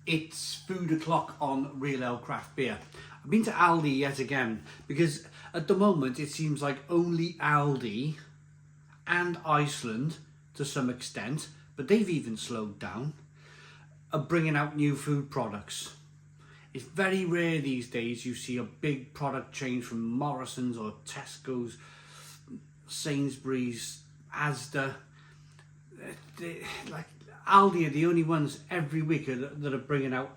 It's food o'clock on Real Ale Craft Beer. I've been to Aldi yet again because at the moment it seems like only Aldi and Iceland, to some extent, but they've even slowed down, are bringing out new food products. It's very rare these days you see a big product change from Morrison's or Tesco's, Sainsbury's, Asda. Like Aldi are the only ones every week that are bringing out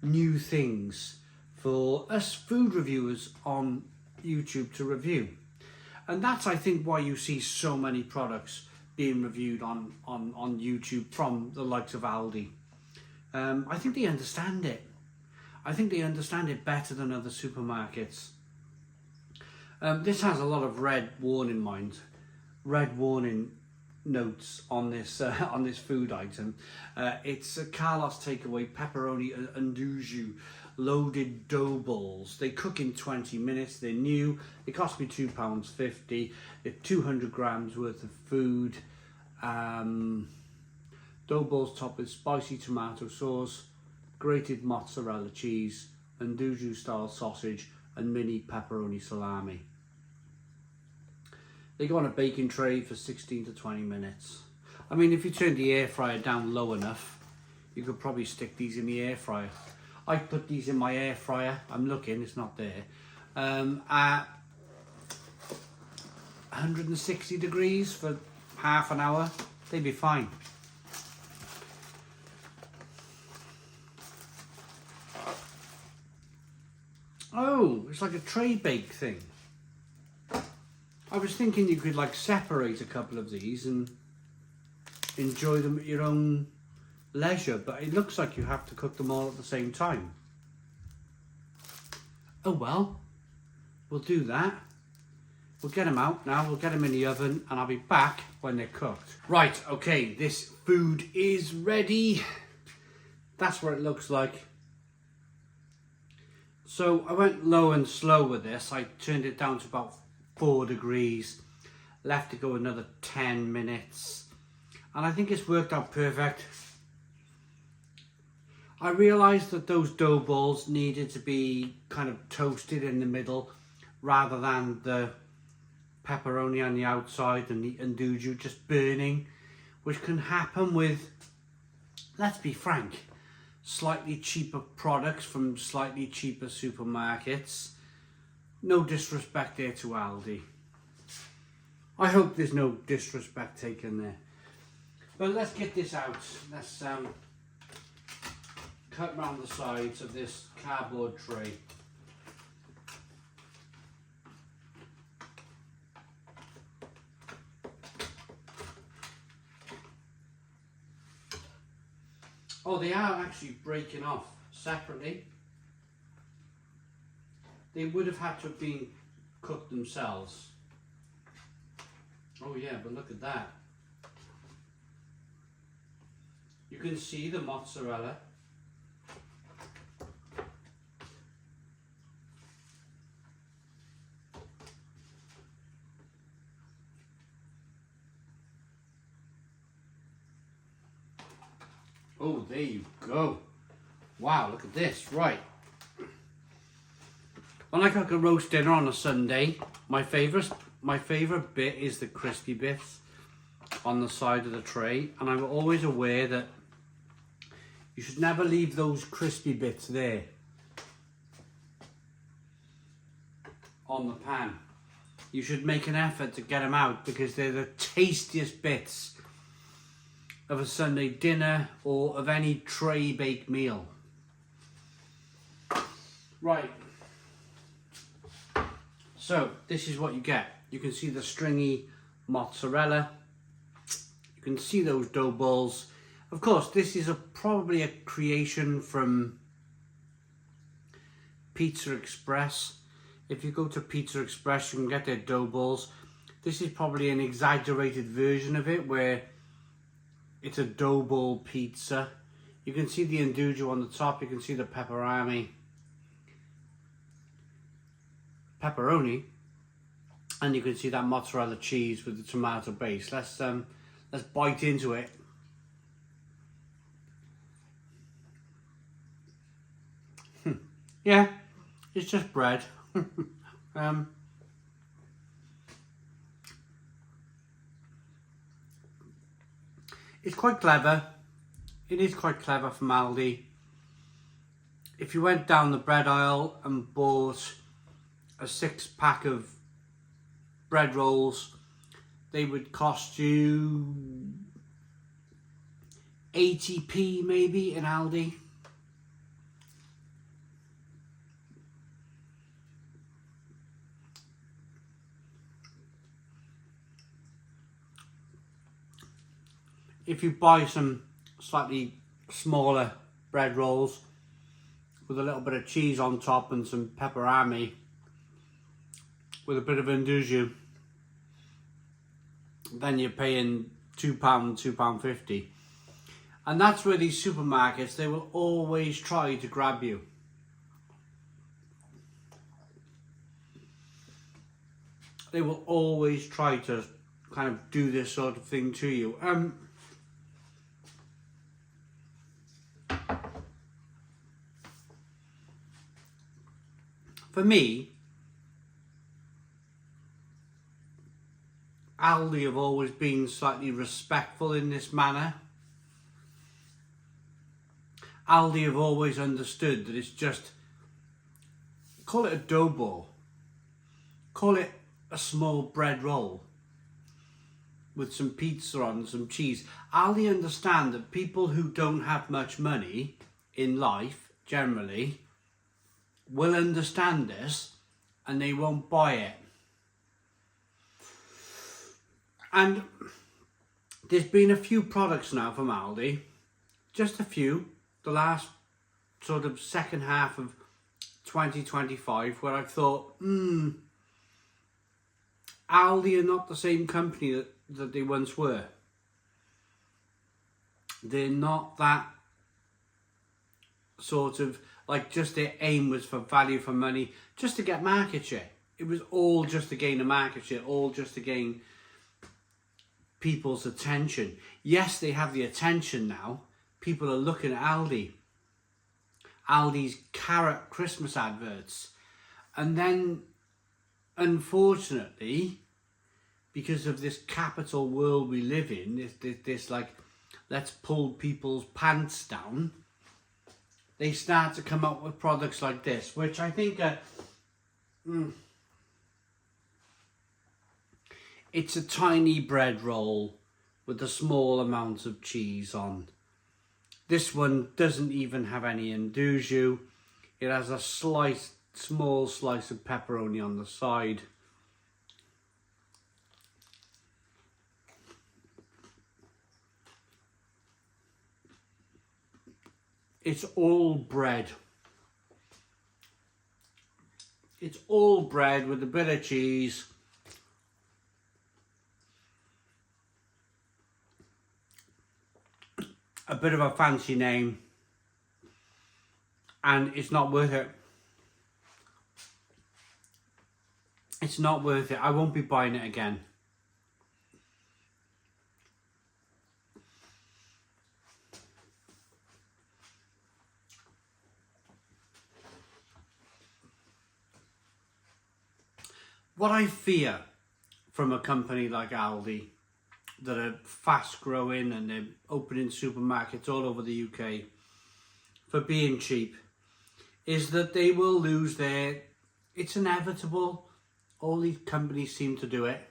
new things for us food reviewers on YouTube to review. And that's, I think, why you see so many products being reviewed on YouTube from the likes of Aldi. I think they understand it. I think they understand it better than other supermarkets. This has a lot of red warning notes on this food item. It's a Carlos takeaway Pepperoni Nduja loaded Doughballs. They cook in 20 minutes. They're new. They cost me £2.50. They're 200 grams worth of food. Doughballs topped with spicy tomato sauce, grated mozzarella cheese, Nduja style sausage, and mini pepperoni salami. They go on a baking tray for 16 to 20 minutes. I mean, if you turn the air fryer down low enough, you could probably stick these in the air fryer. I put these in my air fryer. I'm looking, it's not there. At 160 degrees for half an hour. They'd be fine. Oh, it's like a tray bake thing. I was thinking you could like separate a couple of these and enjoy them at your own leisure, but it looks like you have to cook them all at the same time. Oh well, we'll do that. We'll get them out now, we'll get them in the oven, and I'll be back when they're cooked. Right, okay, this food is ready. That's what it looks like. So I went low and slow with this. I turned it down to about 4 degrees, left it go another 10 minutes, and I think it's worked out perfect. I realised that those dough balls needed to be kind of toasted in the middle rather than the pepperoni on the outside and the Nduja just burning, which can happen with, let's be frank, slightly cheaper products from slightly cheaper supermarkets. No disrespect there to Aldi. I hope there's no disrespect taken there. But let's get this out. Let's cut round the sides of this cardboard tray. Oh, they are actually breaking off separately. They would have had to have been cooked themselves. Oh yeah, but look at that. You can see the mozzarella. Oh, there you go. Wow, look at this. Right. When I cook a roast dinner on a Sunday, my favourite bit is the crispy bits on the side of the tray, and I'm always aware that you should never leave those crispy bits there on the pan. You should make an effort to get them out because they're the tastiest bits of a Sunday dinner or of any tray baked meal. Right. So this is what you get. You can see the stringy mozzarella. You can see those dough balls. Of course, this is probably a creation from Pizza Express. If you go to Pizza Express, you can get their dough balls. This is probably an exaggerated version of it where it's a dough ball pizza. You can see the Nduja on the top. You can see the pepperoni, and you can see that mozzarella cheese with the tomato base. Let's bite into it. Yeah, it's just bread. It's quite clever. It is quite clever from Aldi. If you went down the bread aisle and bought a 6-pack of bread rolls, they would cost you 80p maybe in Aldi. If you buy some slightly smaller bread rolls with a little bit of cheese on top and some pepperoni with a bit of Nduja, then you're paying £2, £2.50. And that's where these supermarkets, they will always try to grab you. They will always try to kind of do this sort of thing to you. For me, Aldi have always been slightly respectful in this manner. Aldi have always understood that it's just, call it a dough ball, call it a small bread roll with some pizza on, some cheese. Aldi understand that people who don't have much money in life, generally, will understand this and they won't buy it. And there's been a few products now from Aldi, just a few, the last sort of second half of 2025, where I've thought, Aldi are not the same company that they once were. They're not that sort of, like, just their aim was for value for money, just to get market share. It was all just to gain a market share, all just to gain people's attention. Yes, they have the attention now. People are looking at Aldi. Aldi's carrot Christmas adverts. And then, unfortunately, because of this capital world we live in, this like, let's pull people's pants down, they start to come up with products like this, which I think are, it's a tiny bread roll with a small amount of cheese on. This one doesn't even have any Nduja. It has a small slice of pepperoni on the side. It's all bread. It's all bread with a bit of cheese. A bit of a fancy name. And it's not worth it. It's not worth it. I won't be buying it again. What I fear from a company like Aldi, that are fast growing and they're opening supermarkets all over the UK for being cheap, is that they will lose their, it's inevitable, all these companies seem to do it.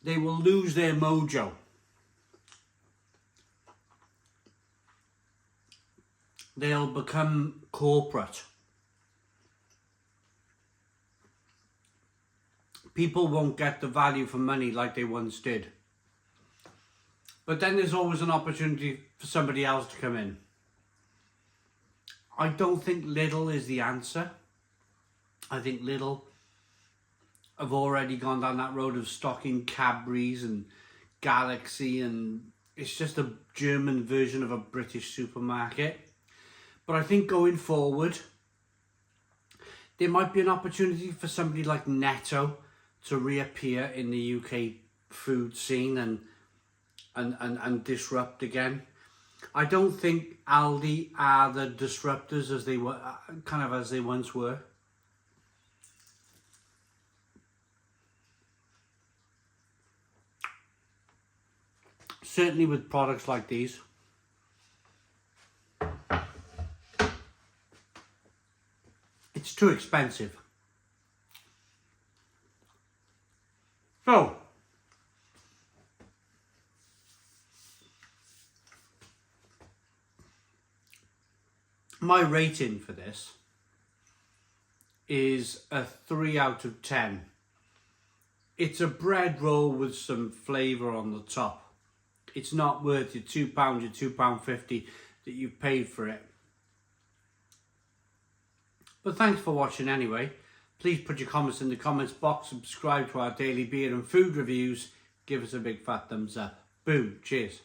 They will lose their mojo. They'll become corporate. People won't get the value for money like they once did. But then there's always an opportunity for somebody else to come in. I don't think Lidl is the answer. I think Lidl have already gone down that road of stocking Cadbury's and Galaxy, and it's just a German version of a British supermarket. But I think going forward, there might be an opportunity for somebody like Netto to reappear in the UK food scene and disrupt again. I don't think Aldi are the disruptors as they were, as they once were. Certainly with products like these. It's too expensive. So, my rating for this is a 3 out of 10. It's a bread roll with some flavour on the top. It's not worth your £2, your £2.50 that you've paid for it. But thanks for watching anyway. Please put your comments in the comments box, subscribe to our daily beer and food reviews, give us a big fat thumbs up. Boom, cheers.